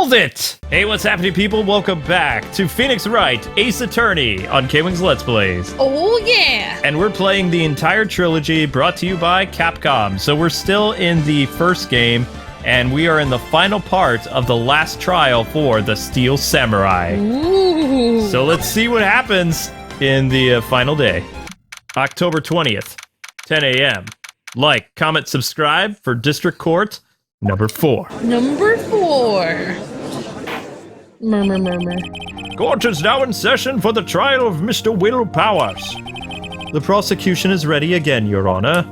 Hold it! Hey, what's happening, people? Welcome back to Phoenix Wright, Ace Attorney on KwingsLetsPlays. Oh, yeah! And we're playing the entire trilogy brought to you by Capcom. So we're still in the first game, and we are in the final part of the last trial for the Steel Samurai. Ooh. So let's see what happens in the final day. October 20th, 10 a.m. Like, comment, subscribe for District Court number 4. Number 4. Murmur, murmur. Court is now in session for the trial of Mr. Will Powers. The prosecution is ready again, Your Honor.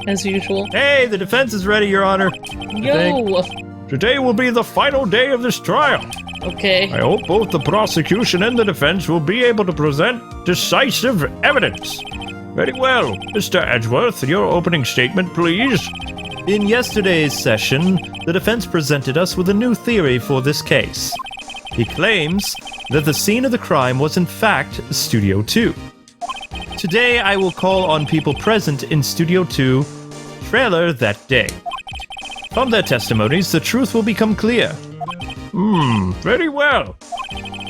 As usual. Hey, the defense is ready, Your Honor. Yo! Today will be the final day of this trial. Okay. I hope both the prosecution and the defense will be able to present decisive evidence. Very well. Mr. Edgeworth, your opening statement, please. In yesterday's session, the defense presented us with a new theory for this case. He claims that the scene of the crime was in fact Studio 2. Today, I will call on people present in Studio 2 trailer that day. From their testimonies, the truth will become clear. Very well.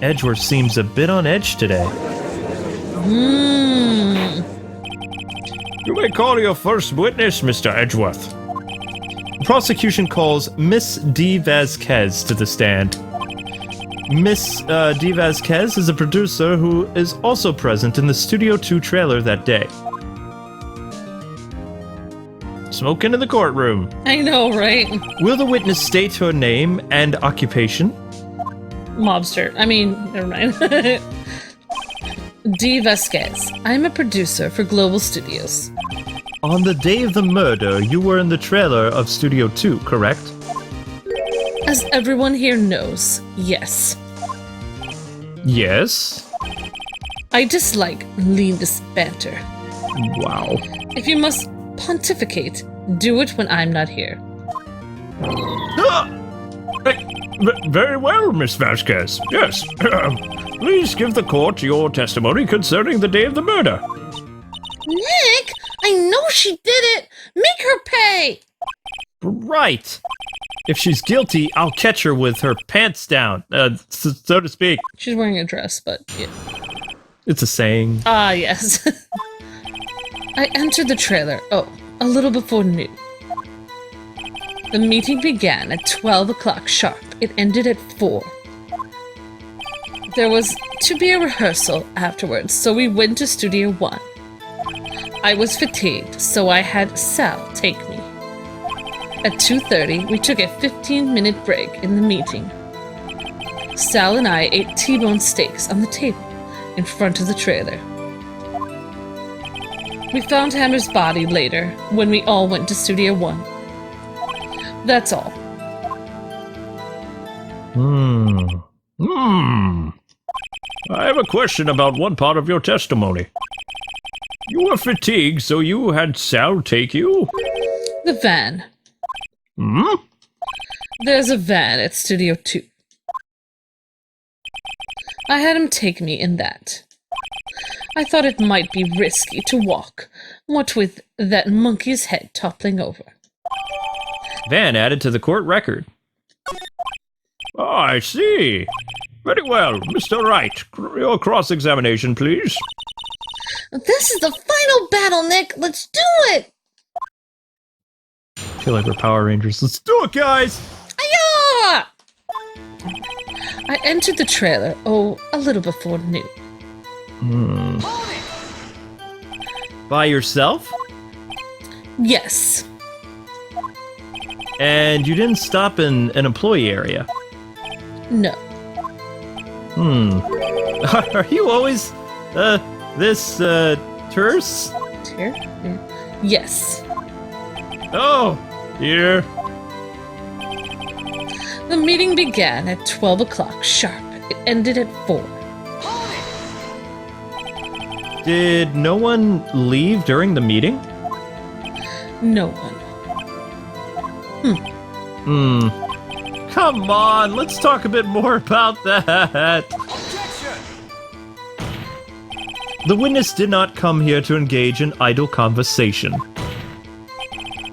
Edgeworth seems a bit on edge today. You may call your first witness, Mr. Edgeworth. The prosecution calls Miss D. Vasquez to the stand. Miss D. Vasquez is a producer who is also present in the Studio 2 trailer that day. Smoking in the courtroom. I know, right? Will the witness state her name and occupation? Mobster. I mean, never mind. D. Vasquez. I'm a producer for Global Studios. On the day of the murder, you were in the trailer of Studio 2, correct? As everyone here knows, yes. Yes? I dislike needless banter. Wow. If you must pontificate, do it when I'm not here. Very well, Miss Vasquez. Yes. Please give the court your testimony concerning the day of the murder. Nick, I know she did it. Make her pay. Right. If she's guilty, I'll catch her with her pants down, so to speak. She's wearing a dress, but yeah. It's a saying. Ah, yes. I entered the trailer, a little before noon. The meeting began at 12 o'clock sharp. It ended at 4. There was to be a rehearsal afterwards, so we went to Studio 1. I was fatigued, so I had Sal take me. At 2:30, we took a 15-minute break in the meeting. Sal and I ate T-bone steaks on the table in front of the trailer. We found Hammer's body later when we all went to Studio 1. That's all. I have a question about one part of your testimony. You were fatigued, so you had Sal take you? The van. There's a van at Studio 2. I had him take me in that. I thought it might be risky to walk, what with that monkey's head toppling over. Van added to the court record. Oh, I see. Very well. Mr. Wright, your cross-examination, please. This is the final battle, Nick. Let's do it! I feel like we're Power Rangers. Let's do it, guys! Ayah! I entered the trailer, a little before noon. By yourself? Yes. And you didn't stop in an employee area? No. Are you always, this, terse? Here? Yes. Oh, dear. The meeting began at 12 o'clock sharp. It ended at 4. Did no one leave during the meeting? No one. Come on, let's talk a bit more about that. The witness did not come here to engage in idle conversation.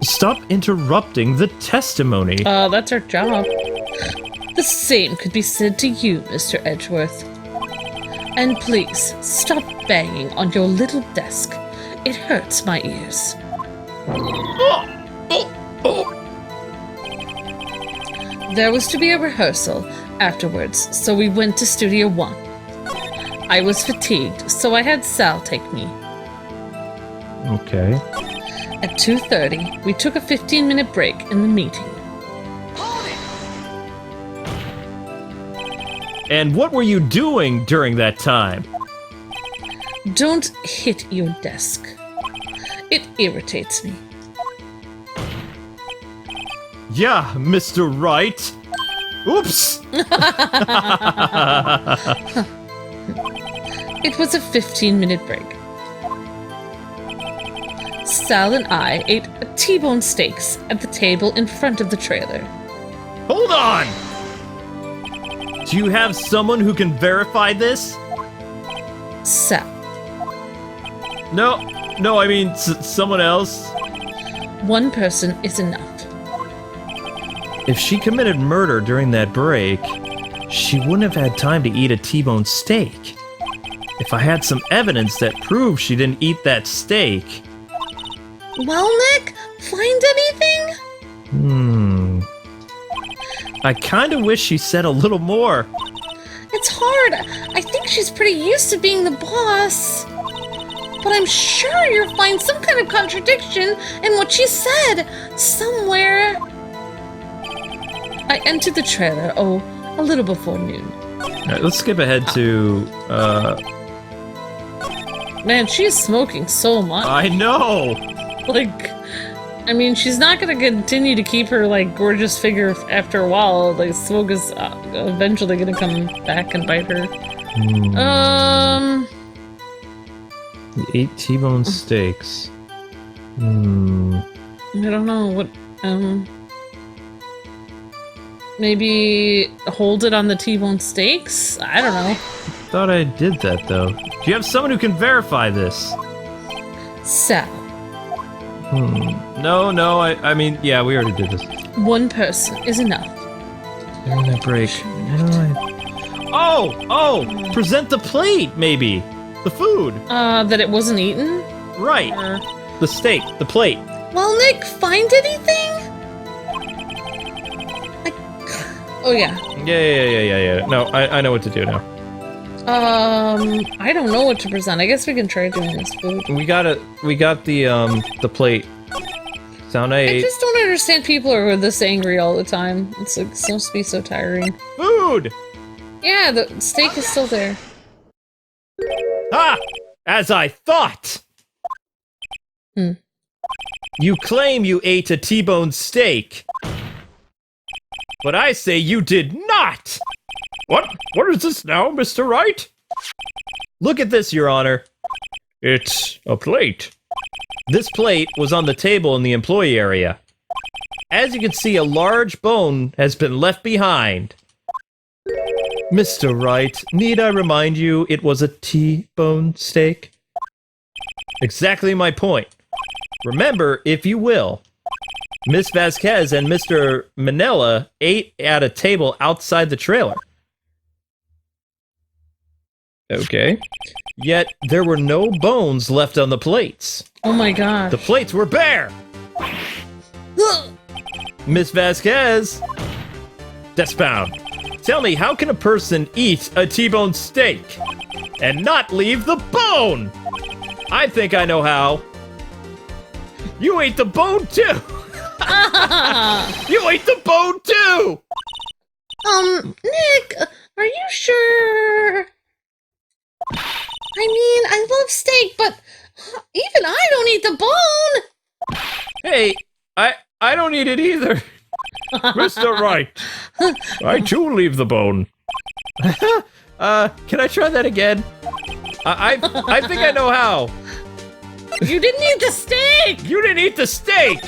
Stop interrupting the testimony. That's our job. The same could be said to you, Mr. Edgeworth. And please, stop banging on your little desk. It hurts my ears. There was to be a rehearsal afterwards, so we went to Studio 1. I was fatigued, so I had Sal take me. Okay. At 2:30, we took a 15-minute break in the meeting. And what were you doing during that time? Don't hit your desk. It irritates me. Yeah, Mr. Wright. Oops! It was a 15-minute break. Sal and I ate a T-bone steaks at the table in front of the trailer. Hold on! Do you have someone who can verify this? Sal. No, I mean someone else. One person is enough. If she committed murder during that break, she wouldn't have had time to eat a T-bone steak. If I had some evidence that proved she didn't eat that steak... Well, Nick, find anything? I kind of wish she said a little more. It's hard. I think she's pretty used to being the boss. But I'm sure you'll find some kind of contradiction in what she said somewhere. I entered the trailer, a little before noon. Alright, let's skip ahead to, Man, she is smoking so much. I know! Like, I mean, she's not gonna continue to keep her, like, gorgeous figure after a while. Like, smoke is eventually gonna come back and bite her. 8 T-bone steaks. I don't know, what, maybe hold it on the T-bone steaks? I don't know. Thought I did that, though. Do you have someone who can verify this? Sal. No, I mean, yeah, we already did this. One person is enough. During that break. Oh! Present the plate, maybe. The food. That it wasn't eaten? Right. The steak, the plate. Well, Nick, find anything? Oh, yeah. Yeah. No, I know what to do now. I don't know what to present. I guess we can try doing this food. We got the plate. Sound I 8. just don't understand people who are this angry all the time. It's like supposed to be so tiring. Food! Yeah, the steak is still there. Ah! As I thought! You claim you ate a T-bone steak. But I say you did not! What is this now, Mr. Wright? Look at this, Your Honor. It's a plate. This plate was on the table in the employee area. As you can see, a large bone has been left behind. Mr. Wright, need I remind you it was a T-bone steak? Exactly my point. Remember, if you will, Miss Vasquez and Mr. Manella ate at a table outside the trailer. Okay. Yet, there were no bones left on the plates. Oh my god. The plates were bare! Miss Vasquez! Deathbound. Tell me, how can a person eat a T-bone steak and not leave the bone? I think I know how. You ate the bone too! You ate the bone too! Nick, are you sure? I mean, I love steak, but even I don't eat the bone! Hey, I don't eat it either. Mr. Wright, I too leave the bone. Can I try that again? I think I know how. You didn't eat the steak! You didn't eat the steak!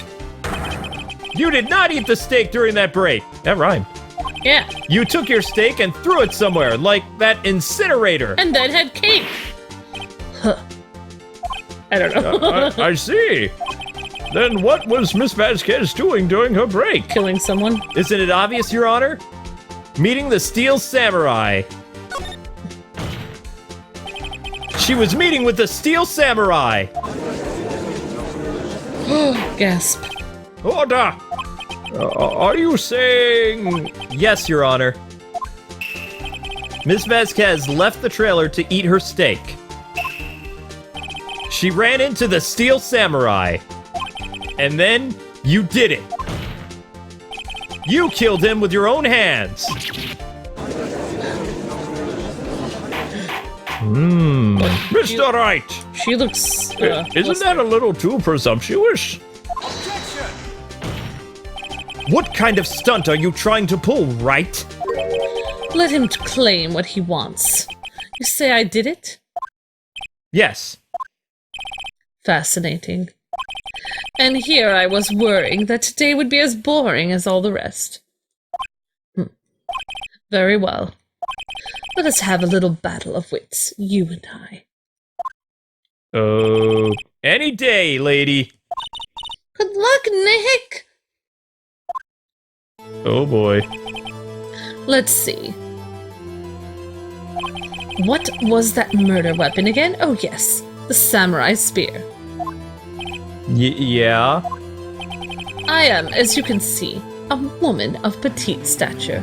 You did not eat the steak during that break. That rhymed. Yeah. You took your steak and threw it somewhere, like that incinerator. And then had cake. Huh. I don't know. I see. Then what was Miss Vasquez doing during her break? Killing someone. Isn't it obvious, Your Honor? Meeting the Steel Samurai. She was meeting with the Steel Samurai. Gasp. Order! Are you saying... Yes, Your Honor. Miss Vasquez left the trailer to eat her steak. She ran into the Steel Samurai. And then, you did it. You killed him with your own hands. Mr. Wright! She looks... Isn't that a little too presumptuous? What kind of stunt are you trying to pull, Wright? Let him claim what he wants. You say I did it? Yes. Fascinating. And here I was worrying that today would be as boring as all the rest. Very well. Let us have a little battle of wits, you and I. Oh, any day, lady. Good luck, Nick! Oh boy. Let's see. What was that murder weapon again? Oh yes, the samurai spear. Yeah? I am, as you can see, a woman of petite stature.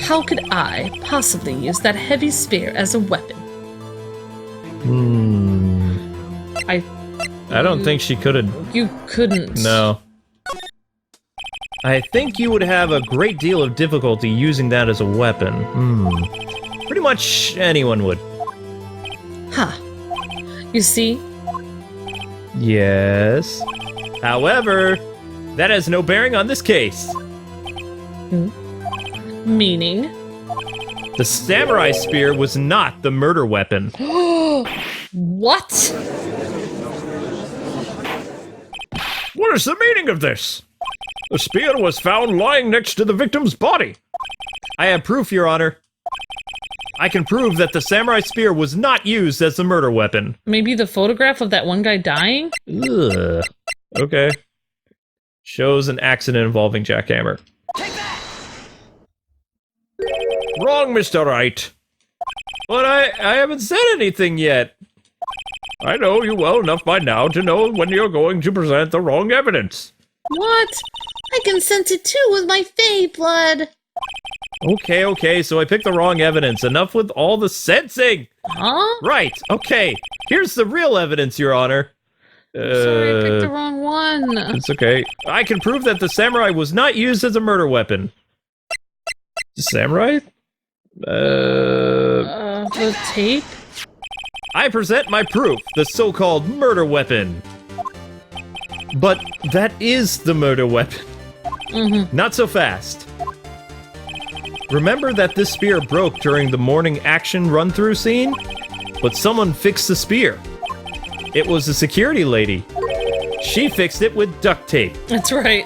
How could I possibly use that heavy spear as a weapon? I don't think she could have... You couldn't. No. I think you would have a great deal of difficulty using that as a weapon. Pretty much anyone would. Ha. You see? Yes. However, that has no bearing on this case. Meaning? The samurai spear was not the murder weapon. What? What is the meaning of this? The spear was found lying next to the victim's body. I have proof, Your Honor. I can prove that the samurai spear was not used as the murder weapon. Maybe the photograph of that one guy dying? Ugh. Okay. Shows an accident involving jackhammer. Take that! Wrong, Mr. Wright. But I haven't said anything yet. I know you well enough by now to know when you're going to present the wrong evidence. What? I can sense it too with my fae blood. Okay, so I picked the wrong evidence. Enough with all the sensing! Huh? Right, okay. Here's the real evidence, Your Honor. Sorry, I picked the wrong one. It's okay. I can prove that the samurai was not used as a murder weapon. The samurai? The tape? I present my proof, the so-called murder weapon. But that is the murder weapon. Not so fast. Remember that this spear broke during the morning action run-through scene? But someone fixed the spear. It was the security lady. She fixed it with duct tape. That's right.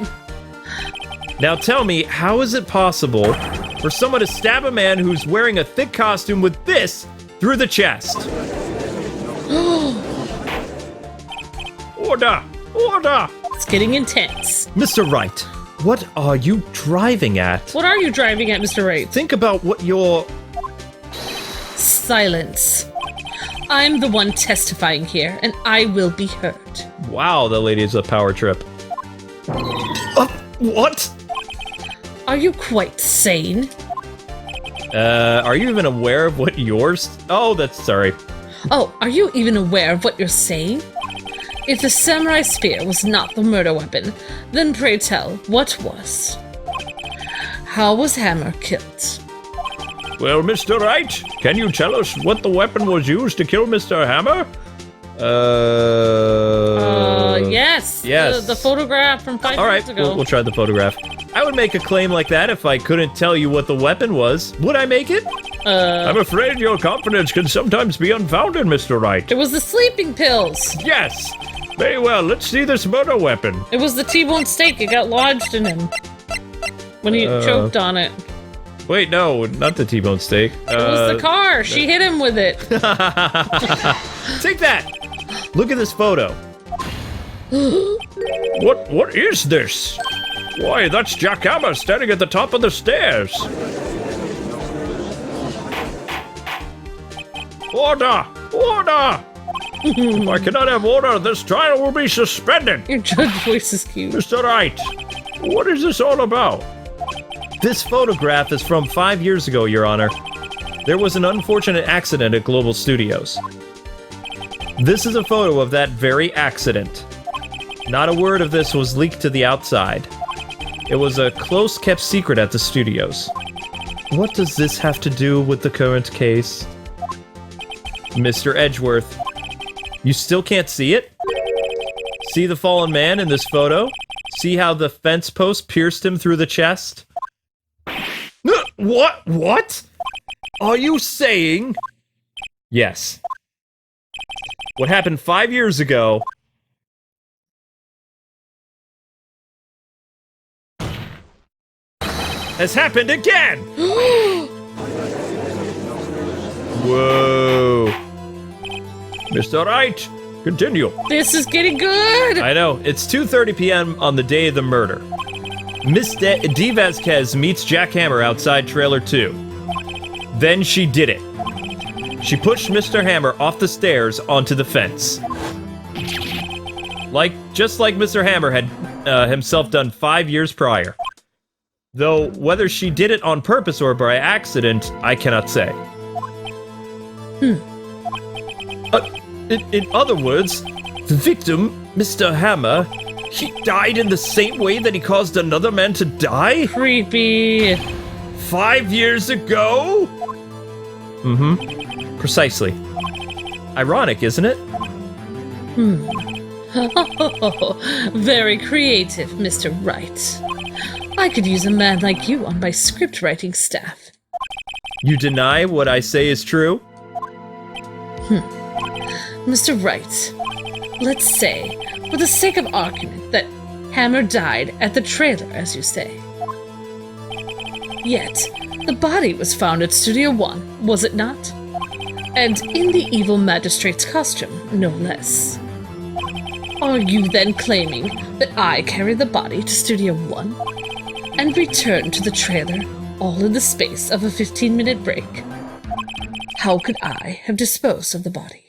Now tell me, how is it possible for someone to stab a man who's wearing a thick costume with this through the chest? Order! Order! It's getting intense. Mr. Wright, what are you driving at? What are you driving at, Mr. Wright? Think about what you're... Silence. I'm the one testifying here, and I will be heard. Wow, that lady is a power trip. What? Are you quite sane? Are you even aware of what yours... Oh, that's... Sorry. Oh, are you even aware of what you're saying? If the samurai spear was not the murder weapon, then pray tell, what was? How was Hammer killed? Well, Mr. Wright, can you tell us what the weapon was used to kill Mr. Hammer? Yes. Yes. The photograph from 5 minutes ago. We'll try the photograph. I would make a claim like that if I couldn't tell you what the weapon was. Would I make it? I'm afraid your confidence can sometimes be unfounded, Mr. Wright. It was the sleeping pills. Yes. Very well, let's see this murder weapon. It was the T-bone steak. It got lodged in him when he choked on it. Wait, no, not the T-bone steak. It was the car. She hit him with it. Take that. Look at this photo. What is this? Why, that's Jack Hammer standing at the top of the stairs. Order! Order! If I cannot have order, this trial will be suspended. Your judge voice is cute. Mr. Wright, what is this all about? This photograph is from 5 years ago, Your Honor. There was an unfortunate accident at Global Studios. This is a photo of that very accident. Not a word of this was leaked to the outside. It was a close-kept secret at the studios. What does this have to do with the current case? Mr. Edgeworth, you still can't see it? See the fallen man in this photo? See how the fence post pierced him through the chest? What? What? Are you saying? Yes. What happened 5 years ago has happened again! Whoa. Mr. Wright, continue. This is getting good! I know. It's 2:30 p.m. on the day of the murder. Miss D. Vasquez meets Jack Hammer outside Trailer 2. Then she did it. She pushed Mr. Hammer off the stairs onto the fence. Just like Mr. Hammer had himself done 5 years prior. Though whether she did it on purpose or by accident, I cannot say. In other words, the victim, Mr. Hammer, he died in the same way that he caused another man to die? Creepy. 5 years ago? Mm-hmm. Precisely. Ironic, isn't it? Very creative, Mr. Wright. I could use a man like you on my script writing staff. You deny what I say is true? Mr. Wright, let's say, for the sake of argument, that Hammer died at the trailer, as you say. Yet, the body was found at Studio One, was it not? And in the evil magistrate's costume, no less. Are you then claiming that I carried the body to Studio One and returned to the trailer all in the space of a 15-minute break? How could I have disposed of the body?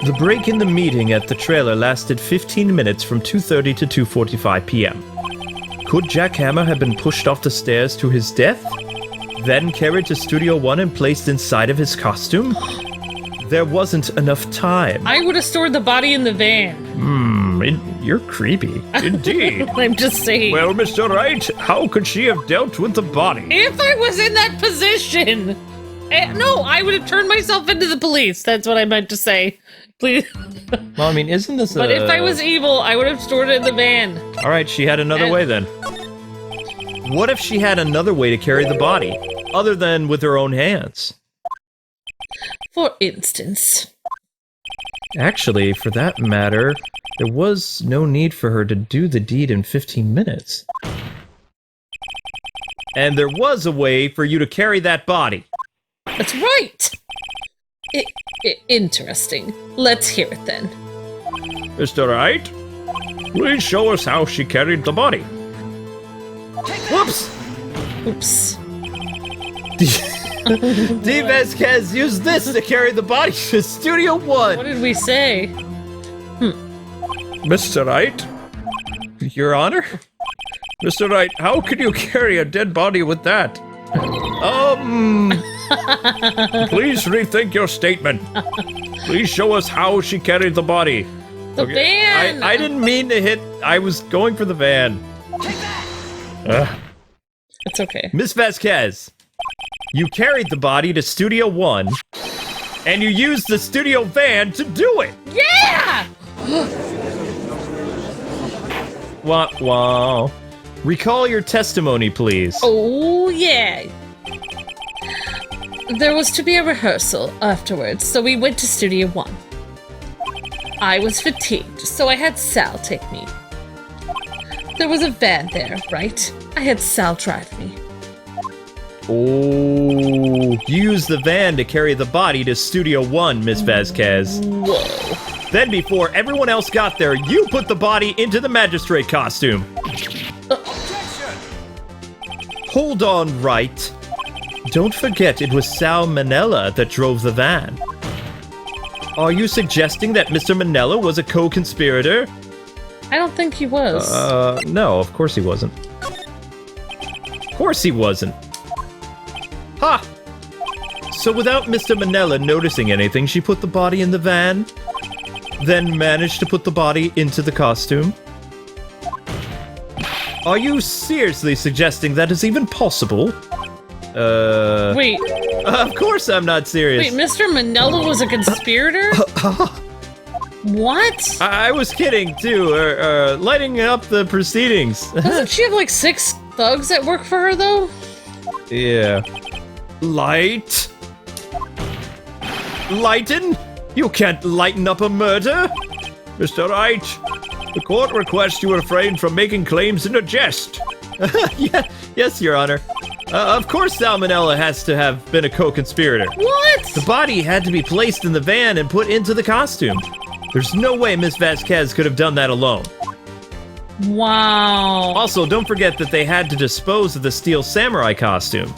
The break in the meeting at the trailer lasted 15 minutes from 2:30 to 2:45 p.m. Could Jack Hammer have been pushed off the stairs to his death? Then carried to Studio One and placed inside of his costume? There wasn't enough time. I would have stored the body in the van. You're creepy. Indeed. I'm just saying. Well, Mr. Wright, how could she have dealt with the body? If I was in that position! No, I would have turned myself into the police. That's what I meant to say. Please. Well, I mean, isn't this But if I was evil, I would have stored it in the van. Alright, she had another way then. What if she had another way to carry the body, other than with her own hands? For instance. Actually, for that matter, there was no need for her to do the deed in 15 minutes. And there was a way for you to carry that body. That's right! Interesting. Let's hear it then. Mr. Wright, please show us how she carried the body. Whoops! Oops. D. Vasquez used this to carry the body to Studio One. What did we say? Mr. Wright? Your Honor? Mr. Wright, how could you carry a dead body with that? Please rethink your statement. Please show us how she carried the body. The van! I didn't mean to hit. I was going for the van. It's okay. Miss Vasquez, you carried the body to Studio One, and you used the studio van to do it. Yeah! Wow. Recall your testimony, please. Oh, yeah. There was to be a rehearsal afterwards, so we went to Studio One. I was fatigued, so I had Sal take me. There was a van there, right? I had Sal drive me. Oh, you used the van to carry the body to Studio One, Miss Vasquez. Whoa. Then before everyone else got there, you put the body into the magistrate costume. Hold on, Wright. Don't forget it was Sal Manella that drove the van. Are you suggesting that Mr. Manella was a co-conspirator? I don't think he was. No, of course he wasn't. Of course he wasn't. Ha! So without Mr. Manella noticing anything, she put the body in the van, then managed to put the body into the costume? Are you seriously suggesting that is even possible? Wait. Of course I'm not serious. Wait, Mr. Manella was a conspirator? What? I was kidding, too, lighting up the proceedings. Doesn't she have like 6 thugs that work for her, though? Yeah. Light? Lighten? You can't lighten up a murder? Mr. Wright, the court requests you refrain from making claims in a jest. Yeah, yes, Your Honor. Of course Salmonella has to have been a co-conspirator. What? The body had to be placed in the van and put into the costume. There's no way Miss Vasquez could have done that alone. Wow. Also, don't forget that they had to dispose of the Steel Samurai costume.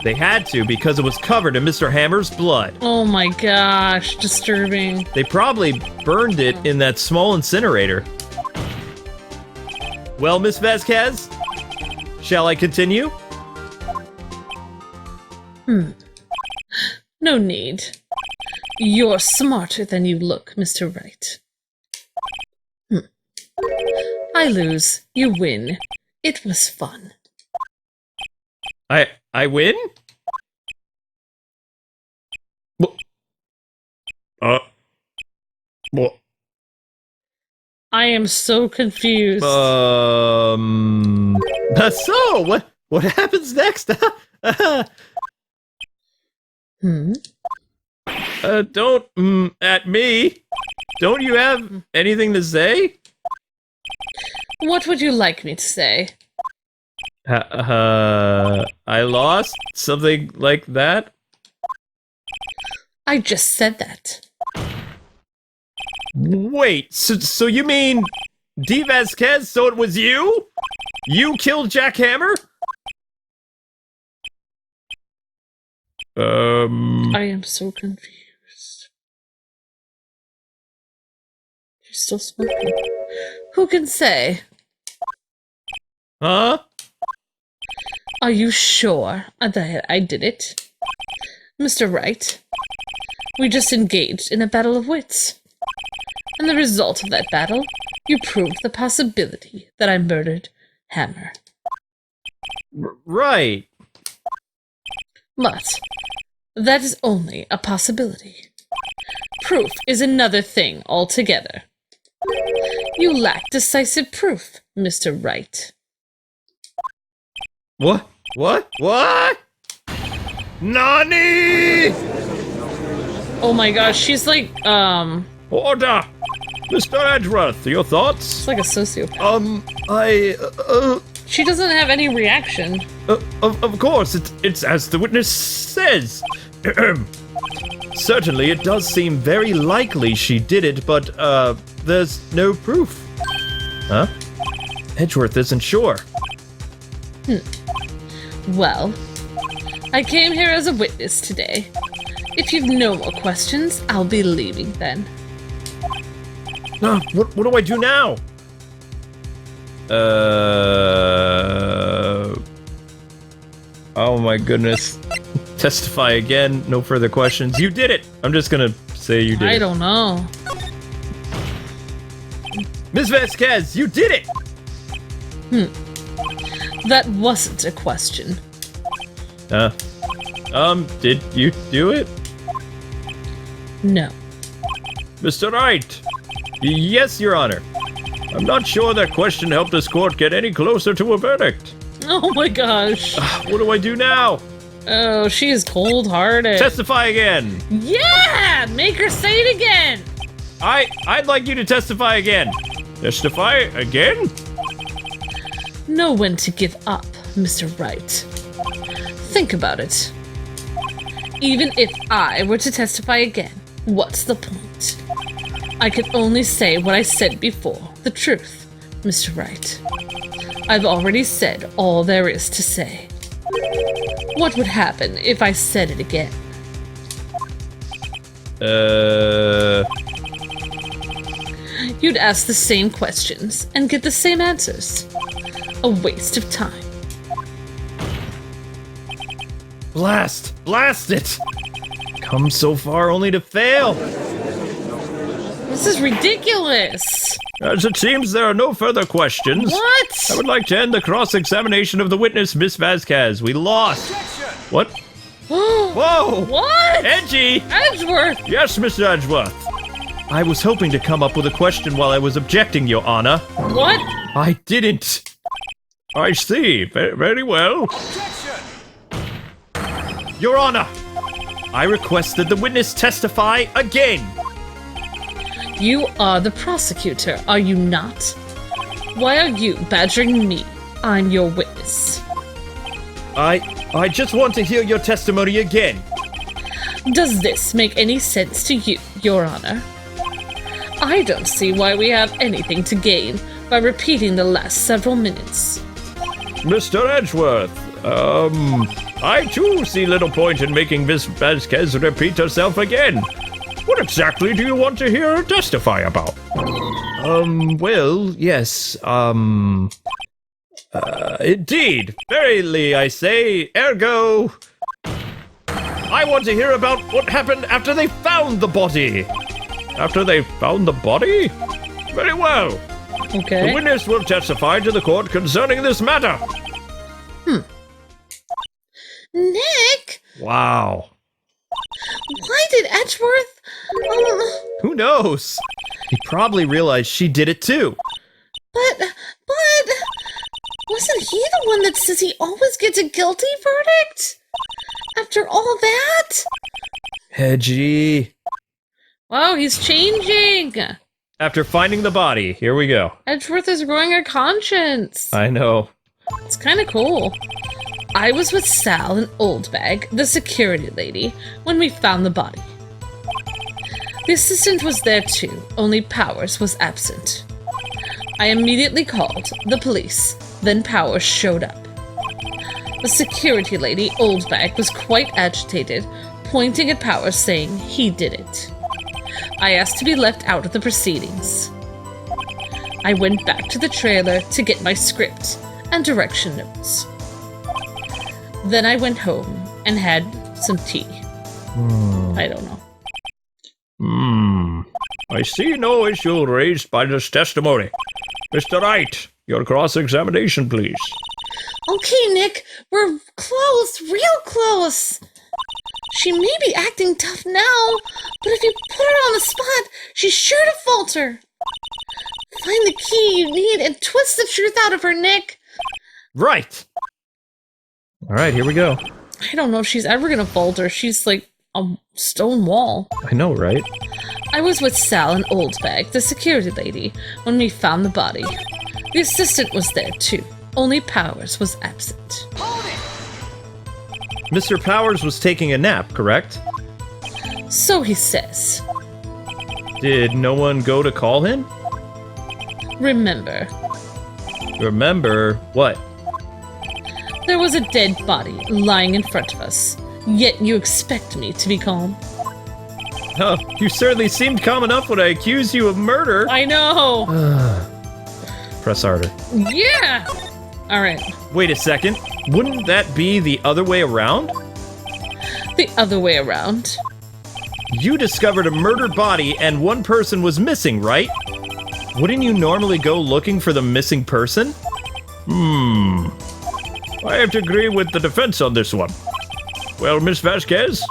They had to because it was covered in Mr. Hammer's blood. Oh my gosh, disturbing. They probably burned it in that small incinerator. Well, Miss Vasquez, shall I continue? No need. You're smarter than you look, Mr. Wright. I lose. You win. It was fun. I win? What? I am so confused. So, what happens next? Don't at me. Don't you have anything to say? What would you like me to say? I lost? Something like that? I just said that. Wait, so you mean D. Vasquez, so it was you? You killed Jack Hammer? I am so confused. You're still smoking. Who can say? Huh? Are you sure that I did it? Mr. Wright, we just engaged in a battle of wits. And the result of that battle, you proved the possibility that I murdered Hammer. Right. But that is only a possibility. Proof is another thing altogether. You lack decisive proof, Mr. Wright. What? Nani? Oh my gosh, she's like, Order! Mr. Edgeworth, your thoughts? It's like a sociopath. She doesn't have any reaction. Of course, it's as the witness says. Certainly, it does seem very likely she did it, but, there's no proof. Huh? Edgeworth isn't sure. Well, I came here as a witness today. If you've no more questions, I'll be leaving then. What do I do now? Oh my goodness. Testify again, no further questions. You did it! I'm just gonna say you did it. I don't know. Ms. Vasquez, you did it! That wasn't a question. Did you do it? No. Mr. Wright! Yes, Your Honor. I'm not sure that question helped this court get any closer to a verdict. Oh my gosh. What do I do now? Oh, she is cold-hearted. Testify again! Yeah! Make her say it again! I'd like you to testify again. Testify again? Know when to give up, Mr. Wright. Think about it. Even if I were to testify again, what's the point? I can only say what I said before, the truth, Mr. Wright. I've already said all there is to say. What would happen if I said it again? You'd ask the same questions and get the same answers. A waste of time. Blast! Blast it! Come so far only to fail! This is ridiculous! As it seems there are no further questions. What? I would like to end the cross-examination of the witness, Miss Vasquez. We lost. What? Whoa! What? Edgy! Edgeworth! Yes, Mr. Edgeworth. I was hoping to come up with a question while I was objecting, Your Honor. What? I didn't. I see. Very well. Your Honor, I request that the witness testify again. You are the prosecutor, are you not? Why are you badgering me? I'm your witness. I just want to hear your testimony again. Does this make any sense to you, Your Honor? I don't see why we have anything to gain by repeating the last several minutes. Mr. Edgeworth, I too see little point in making Miss Vasquez repeat herself again. What exactly do you want to hear her testify about? Well, yes, indeed. Verily, I say, ergo. I want to hear about what happened after they found the body. After they found the body? Very well. Okay. The witness will testify to the court concerning this matter. Nick? Wow. Why did Edgeworth... Who knows? He probably realized she did it too. But... Wasn't he the one that says he always gets a guilty verdict? After all that? Edgy. Wow, he's changing! After finding the body, here we go. Edgeworth is growing a conscience. I know. It's kind of cool. I was with Sal and Oldbag, the security lady, when we found the body. The assistant was there too, only Powers was absent. I immediately called the police, then Powers showed up. The security lady, Oldbag, was quite agitated, pointing at Powers saying he did it. I asked to be left out of the proceedings. I went back to the trailer to get my script and direction notes. Then I went home and had some tea. I don't know. I see no issue raised by this testimony. Mr. Wright, your cross-examination, please. Okay, Nick, we're close, real close. She may be acting tough now, but if you put her on the spot, she's sure to falter. Find the key you need and twist the truth out of her, Nick. Right. All right, here we go. I don't know if she's ever gonna falter. She's like a stone wall. I know, right? I was with Sal and Oldbag, the security lady, when we found the body. The assistant was there too, only Powers was absent. Mr. Powers was taking a nap, correct? So he says. Did no one go to call him? Remember. Remember what? There was a dead body lying in front of us, yet you expect me to be calm. Oh, you certainly seemed calm enough when I accused you of murder. I know! Press harder. Yeah! Alright. Wait a second. Wouldn't that be the other way around? The other way around. You discovered a murdered body and one person was missing, right? Wouldn't you normally go looking for the missing person? I have to agree with the defense on this one. Well, Miss Vasquez?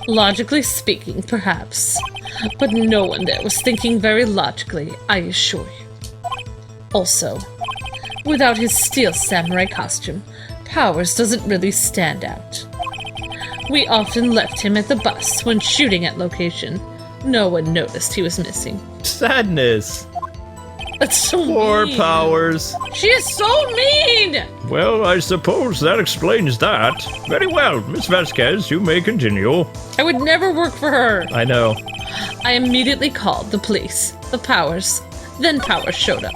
Logically speaking, perhaps. But no one there was thinking very logically, I assure you. Also, without his steel samurai costume, Powers doesn't really stand out. We often left him at the bus when shooting at location. No one noticed he was missing. Sadness. That's so Poor mean. Powers. She is so mean! Well, I suppose that explains that. Very well, Miss Vasquez, you may continue. I would never work for her. I know. I immediately called the police, the Powers. Then Powers showed up.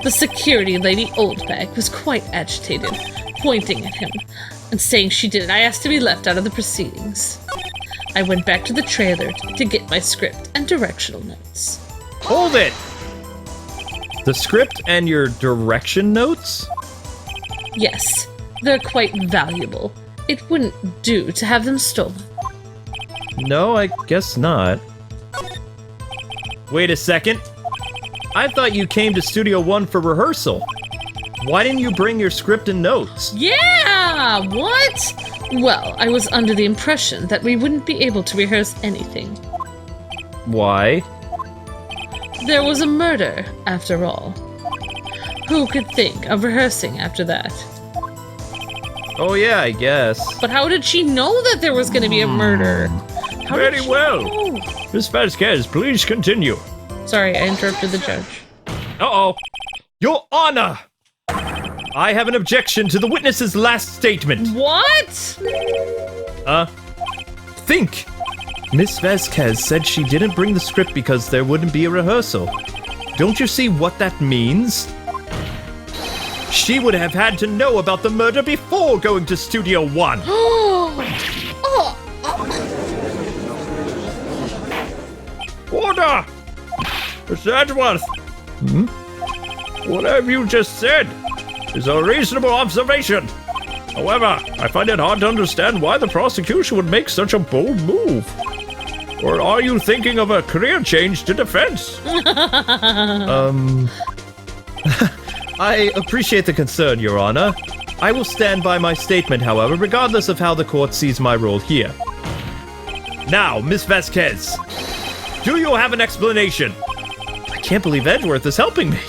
The security lady Oldbag was quite agitated, pointing at him and saying she did it. I asked to be left out of the proceedings. I went back to the trailer to get my script and directional notes. Hold it! The script and your direction notes? Yes, they're quite valuable. It wouldn't do to have them stolen. No, I guess not. Wait a second. I thought you came to Studio One for rehearsal. Why didn't you bring your script and notes? Yeah! What? Well, I was under the impression that we wouldn't be able to rehearse anything. Why? There was a murder, after all. Who could think of rehearsing after that? Oh yeah, I guess. But how did she know that there was going to be a murder? How did Very she well. know? Miss Vasquez, please continue. Sorry, I interrupted the judge. Uh-oh. Your Honor! I have an objection to the witness's last statement. What? Think. Miss Vasquez said she didn't bring the script because there wouldn't be a rehearsal. Don't you see what that means? She would have had to know about the murder before going to Studio One. Order! Mr. Edgeworth! What have you just said is a reasonable observation. However, I find it hard to understand why the prosecution would make such a bold move. Or are you thinking of a career change to defense? I appreciate the concern, Your Honor. I will stand by my statement, however, regardless of how the court sees my role here. Now, Miss Vasquez, do you have an explanation? I can't believe Edgeworth is helping me.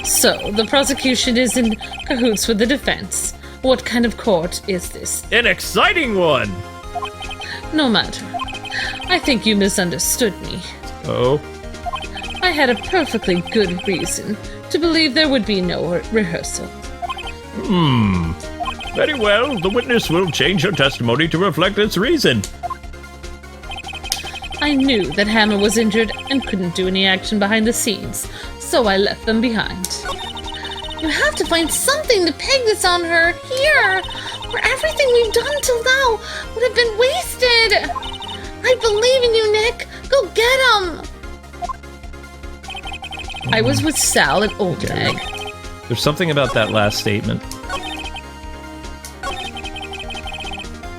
So, the prosecution is in cahoots with the defense. What kind of court is this? An exciting one! No matter. I think you misunderstood me. Oh? I had a perfectly good reason to believe there would be no rehearsal. Very well, the witness will change her testimony to reflect its reason. I knew that Hammer was injured and couldn't do any action behind the scenes, so I left them behind. You have to find something to peg this on her here, or everything we've done till now would have been wasted. I believe in you, Nick. Go get him. I was with Sal at Old Dag. There's something about that last statement.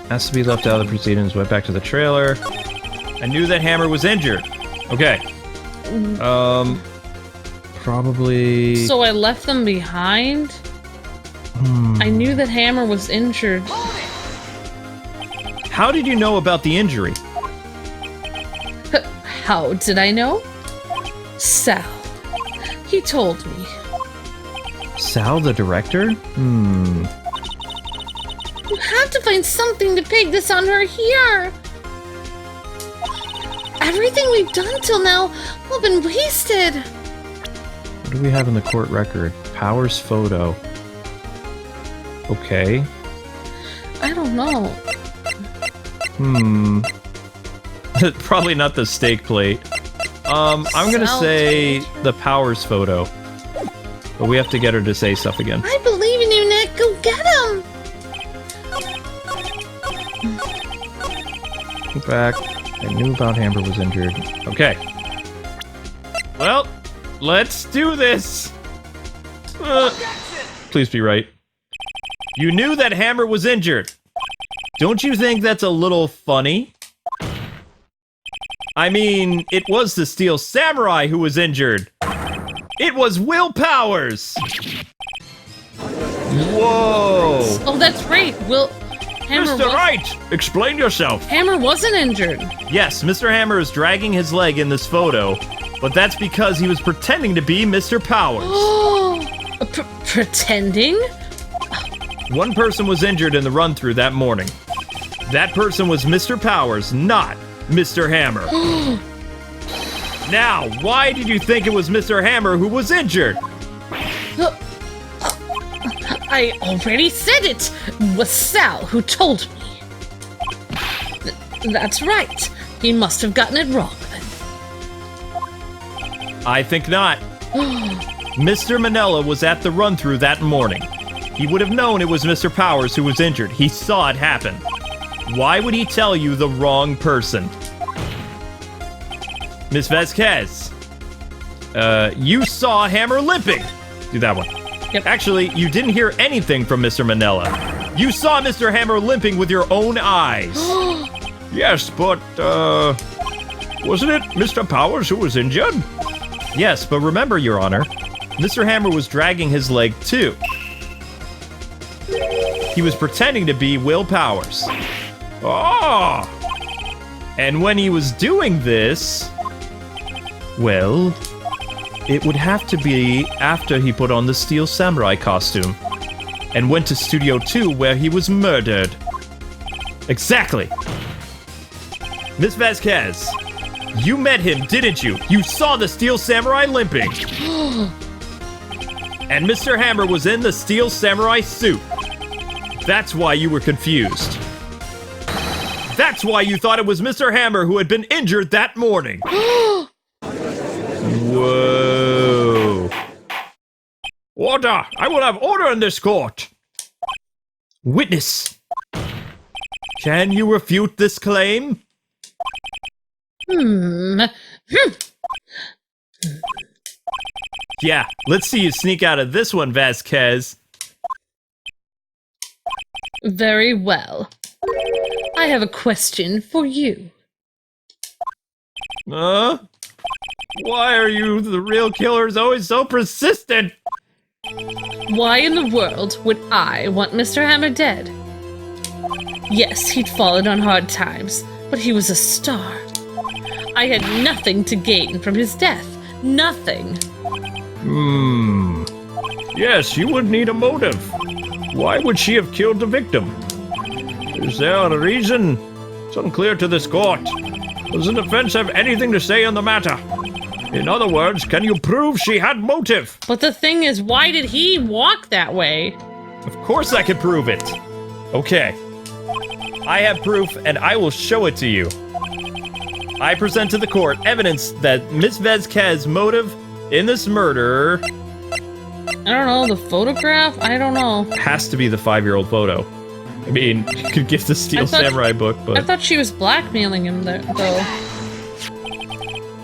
Has to be left out of the proceedings, went back to the trailer. I knew that Hammer was injured. Okay. Probably... So I left them behind? I knew that Hammer was injured. How did you know about the injury? How did I know? Sal. He told me. Sal, the director? You have to find something to peg this on her here. Everything we've done till now will have been wasted. What do we have in the court record? Powers photo. Okay. I don't know. Probably not the steak plate. I'm gonna say the Powers photo. But we have to get her to say stuff again. I believe in you, Nick. Go get him. Go back. I knew about Hammer was injured. Okay. Well, let's do this. Please be right. You knew that Hammer was injured. Don't you think that's a little funny? I mean, it was the Steel Samurai who was injured. It was Will Powers. Whoa. Oh, that's right. Hammer Mr. Wright, explain yourself. Hammer wasn't injured. Yes, Mr. Hammer is dragging his leg in this photo, but that's because he was pretending to be Mr. Powers. Pretending? One person was injured in the run-through that morning. That person was Mr. Powers, not Mr. Hammer. Now, why did you think it was Mr. Hammer who was injured? I already said it! It was Sal who told me. That's right. He must have gotten it wrong then. I think not. Mr. Manella was at the run-through that morning. He would have known it was Mr. Powers who was injured. He saw it happen. Why would he tell you the wrong person? Miss Vasquez, you saw Hammer limping. Do that one. Yep. Actually, you didn't hear anything from Mr. Manella. You saw Mr. Hammer limping with your own eyes. Yes, but, wasn't it Mr. Powers who was injured? Yes, but remember, Your Honor, Mr. Hammer was dragging his leg too. He was pretending to be Will Powers. Ah! And when he was doing this, well, it would have to be after he put on the Steel Samurai costume and went to Studio 2 where he was murdered. Exactly. Miss Vasquez, you met him, didn't you? You saw the Steel Samurai limping. And Mr. Hammer was in the Steel Samurai suit. That's why you were confused. That's why you thought it was Mr. Hammer who had been injured that morning. Whoa. Order! I will have order in this court! Witness, can you refute this claim? Yeah, let's see you sneak out of this one, Vasquez. Very well. I have a question for you. Why are you, the real killers, always so persistent? Why in the world would I want Mr. Hammer dead? Yes, he'd fallen on hard times, but he was a star. I had nothing to gain from his death. Nothing. Yes, you would need a motive. Why would she have killed the victim? Is there a reason? It's unclear to this court. Does the defense have anything to say on the matter? In other words, can you prove she had motive? But the thing is, why did he walk that way? Of course I can prove it. Okay. I have proof, and I will show it to you. I present to the court evidence that Miss Vasquez's motive in this murder... I don't know, the photograph? I don't know. has to be the 5-year-old photo. I mean, you could give the Steel Samurai book, but... I thought she was blackmailing him there, though.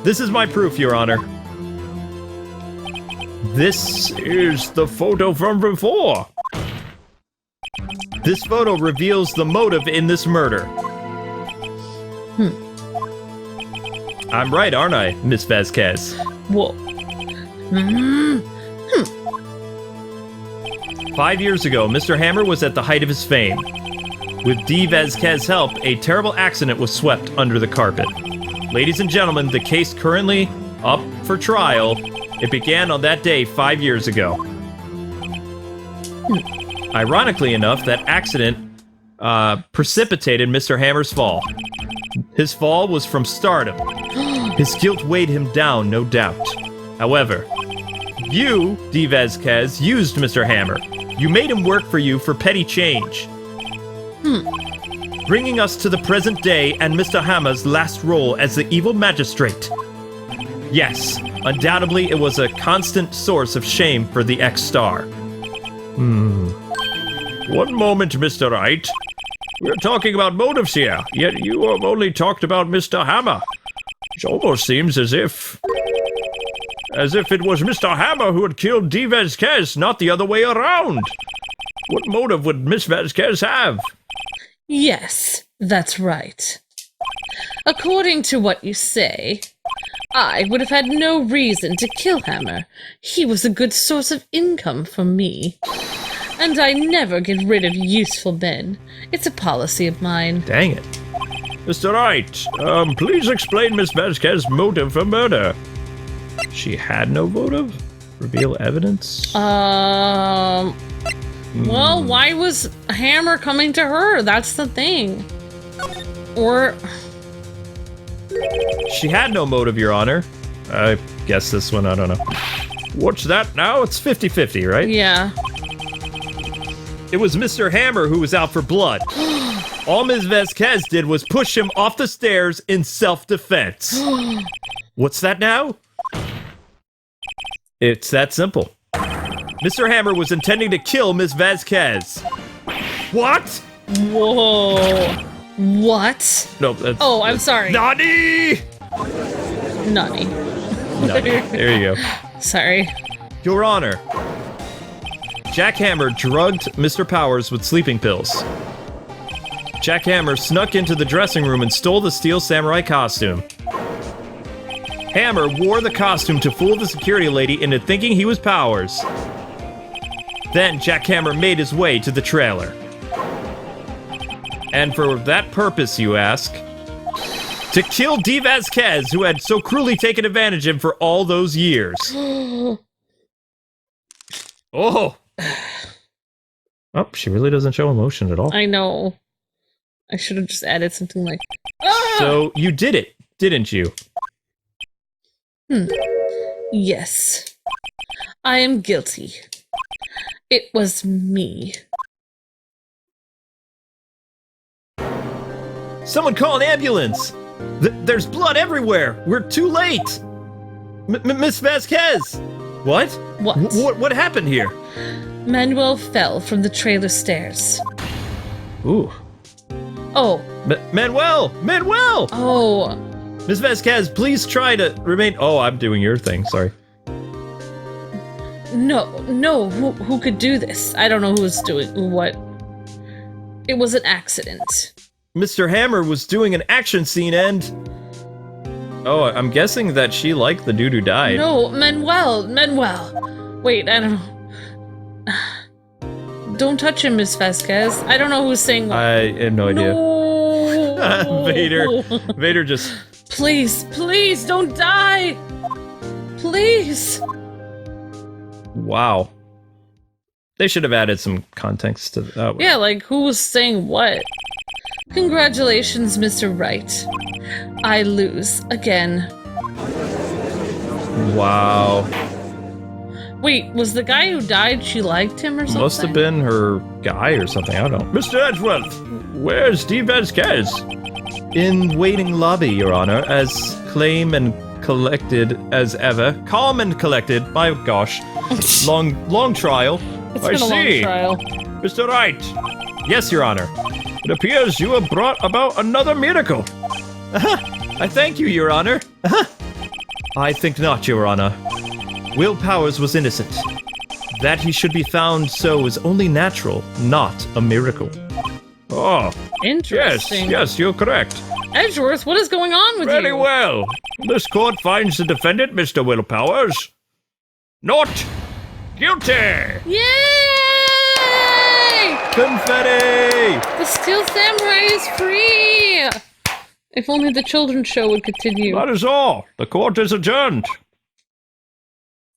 This is my proof, Your Honor. This is the photo from before. This photo reveals the motive in this murder. I'm right, aren't I, Miss Vasquez? Whoa. 5 years ago, Mr. Hammer was at the height of his fame. With D. Vasquez's help, a terrible accident was swept under the carpet. Ladies and gentlemen, the case currently up for trial. It began on that day 5 years ago. Ironically enough, that accident precipitated Mr. Hammer's fall. His fall was from stardom. His guilt weighed him down, no doubt. However, you, D. Vasquez, used Mr. Hammer. You made him work for you for petty change. Bringing us to the present day and Mr. Hammer's last role as the evil magistrate. Yes, undoubtedly it was a constant source of shame for the ex-star. One moment, Mr. Wright. We're talking about motives here, yet you have only talked about Mr. Hammer. It almost seems as if it was Mr. Hammer who had killed D. Vasquez, not the other way around. What motive would Miss Vasquez have? Yes, that's right. According to what you say, I would have had no reason to kill Hammer. He was a good source of income for me. And I never get rid of useful men. It's a policy of mine. Dang it. Mr. Wright, please explain Miss Vasquez's motive for murder. She had no motive? Reveal evidence? Well, why was Hammer coming to her? That's the thing. Or... She had no motive, Your Honor. I guess this one, I don't know. What's that now? It's 50-50, right? Yeah. It was Mr. Hammer who was out for blood. All Ms. Vasquez did was push him off the stairs in self-defense. What's that now? It's that simple. Mr. Hammer was intending to kill Miss Vasquez. What? Whoa. What? No, that's... Oh, I'm sorry. Nani! Nani. There you go. Sorry. Your Honor. Jack Hammer drugged Mr. Powers with sleeping pills. Jack Hammer snuck into the dressing room and stole the Steel Samurai costume. Hammer wore the costume to fool the security lady into thinking he was Powers. Then Jack Hammer made his way to the trailer. And for that purpose, you ask? To kill Dee Vasquez, who had so cruelly taken advantage of him for all those years. Oh! Oh, she really doesn't show emotion at all. I know. I should have just added something like... So, you did it, didn't you? Yes. I am guilty. It was me. Someone call an ambulance! There's blood everywhere! We're too late! Miss Vasquez! What? What happened here? Manuel fell from the trailer stairs. Ooh. Oh. Manuel! Manuel! Oh. Miss Vasquez, please try to remain... Oh, I'm doing your thing, sorry. No, who could do this? I don't know who's doing what. It was an accident. Mr. Hammer was doing an action scene and... Oh, I'm guessing that she liked the dude who died. No, Manuel. Wait, I don't know. Don't touch him, Miss Vasquez. I don't know who's saying what. I have no idea. No. Vader just... Please, don't die! Please! Wow. They should have added some context to that. Yeah, like, who was saying what? Congratulations, Mr. Wright. I lose again. Wow. Wait, was the guy who died, she liked him or something? Must have been her guy or something, I don't know. Mr. Edgeworth, where's Dee Vasquez? In waiting lobby, Your Honor, as calm and collected as ever. Calm and collected, my gosh. Long trial. It's been a long trial. Mr. Wright. Yes, Your Honor. It appears you have brought about another miracle. I thank you, Your Honor. I think not, Your Honor. Will Powers was innocent. That he should be found so is only natural, not a miracle. Oh. Interesting. Yes, you're correct. Edgeworth, what is going on with you? Very well. This court finds the defendant, Mr. Will Powers, not guilty. Yay! Confetti! The Steel Samurai is free! If only the children's show would continue. That is all. The court is adjourned.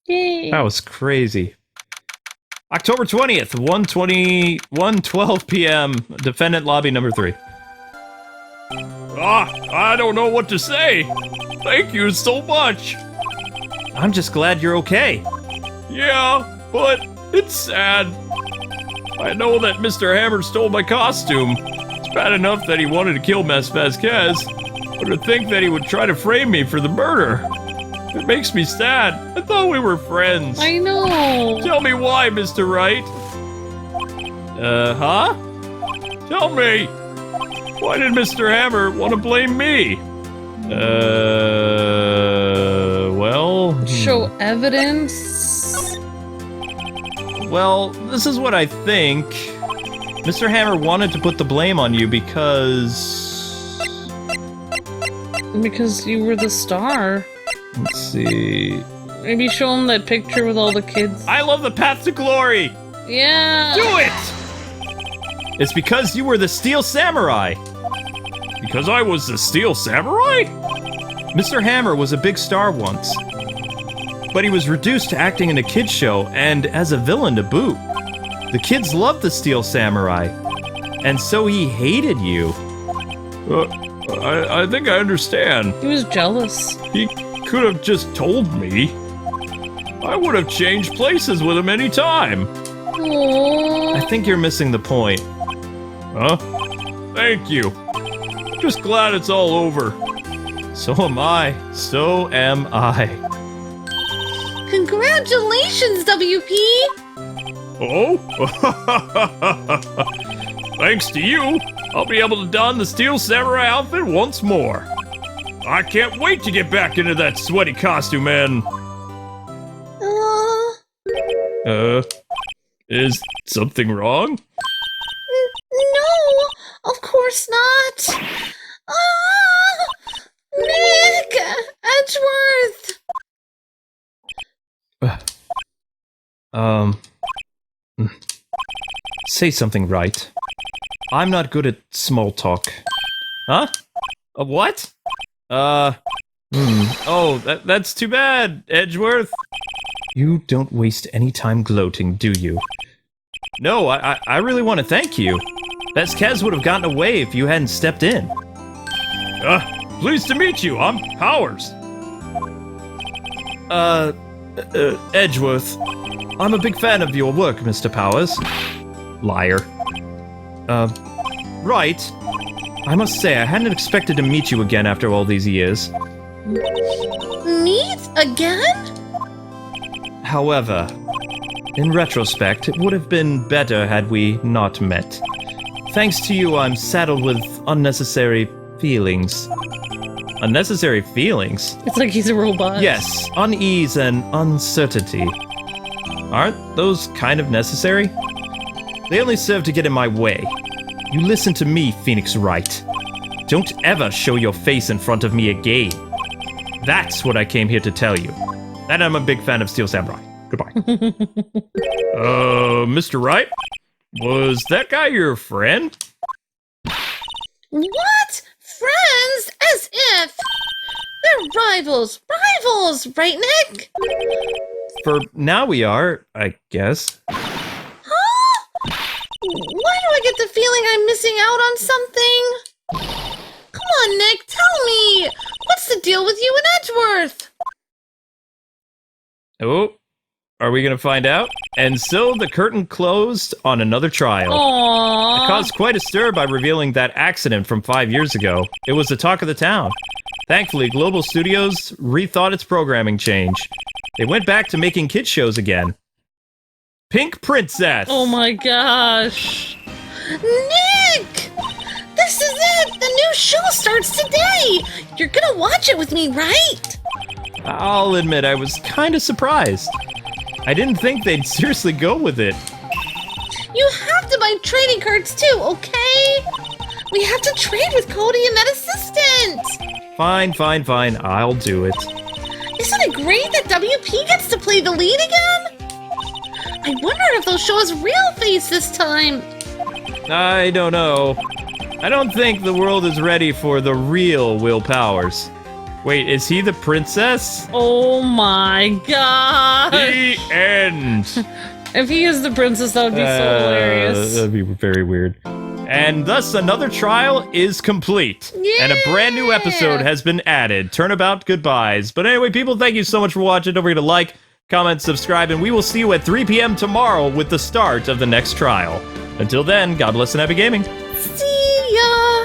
Yay. That was crazy. October 20th, 1:12 p.m. Defendant lobby number 3. I don't know what to say. Thank you so much. I'm just glad you're okay. Yeah, but it's sad. I know that Mr. Hammer stole my costume. It's bad enough that he wanted to kill Miss Vasquez, but to think that he would try to frame me for the murder. It makes me sad. I thought we were friends. I know. Tell me why, Mr. Wright. Huh? Tell me. Why did Mr. Hammer want to blame me? Well... Show evidence? Well, this is what I think. Mr. Hammer wanted to put the blame on you because... Because you were the star. Let's see... Maybe show him that picture with all the kids. I love the path to glory! Yeah! Do it! It's because you were the Steel Samurai! Because I was the Steel Samurai? Mr. Hammer was a big star once. But he was reduced to acting in a kids show, and as a villain to boot. The kids loved the Steel Samurai. And so he hated you. I think I understand. He was jealous. He could have just told me. I would have changed places with him any time. Aww. I think you're missing the point. Huh? Thank you. I'm just glad it's all over. So am I. So am I. Congratulations, WP! Oh? Thanks to you, I'll be able to don the Steel Samurai outfit once more. I can't wait to get back into that sweaty costume, man. Is something wrong? No, of course not. Nick! Edgeworth! Say something right. I'm not good at small talk. Huh? What? Oh, that's too bad, Edgeworth. You don't waste any time gloating, do you? No, I really want to thank you. Vasquez would have gotten away if you hadn't stepped in. Pleased to meet you. I'm Powers. Edgeworth. I'm a big fan of your work, Mr. Powers. Liar. Right. I must say, I hadn't expected to meet you again after all these years. Meet again? However, in retrospect, it would have been better had we not met. Thanks to you, I'm saddled with unnecessary feelings. Unnecessary feelings? It's like he's a robot. Yes, unease and uncertainty. Aren't those kind of necessary? They only serve to get in my way. You listen to me, Phoenix Wright. Don't ever show your face in front of me again. That's what I came here to tell you. And I'm a big fan of Steel Samurai. Goodbye. Mr. Wright? Was that guy your friend? What? Friends? As if! They're rivals! Rivals! Right, Nick? For now we are, I guess. Huh? Why do I get the feeling I'm missing out on something? Come on, Nick, tell me! What's the deal with you and Edgeworth? Oh, are we gonna find out? And so the curtain closed on another trial. Aww. It caused quite a stir by revealing that accident from 5 years ago. It was the talk of the town. Thankfully, Global Studios rethought its programming change. They went back to making kids shows again. Pink Princess! Oh my gosh. Nick! This is it! The new show starts today! You're gonna watch it with me, right? I'll admit I was kind of surprised. I didn't think they'd seriously go with it. You have to buy trading cards too, okay? We have to trade with Cody and that assistant! Fine. I'll do it. Isn't it great that WP gets to play the lead again? I wonder if they'll show us real face this time. I don't know. I don't think the world is ready for the real Will Powers. Wait, is he the princess? Oh my god! The end! If he is the princess, that would be so hilarious. That'd be very weird. And thus another trial is complete. Yeah! And a brand new episode has been added. Turnabout goodbyes. But anyway, people, thank you so much for watching. Don't forget to like, comment, subscribe, and we will see you at 3 p.m. tomorrow with the start of the next trial. Until then, God bless and happy gaming. See ya!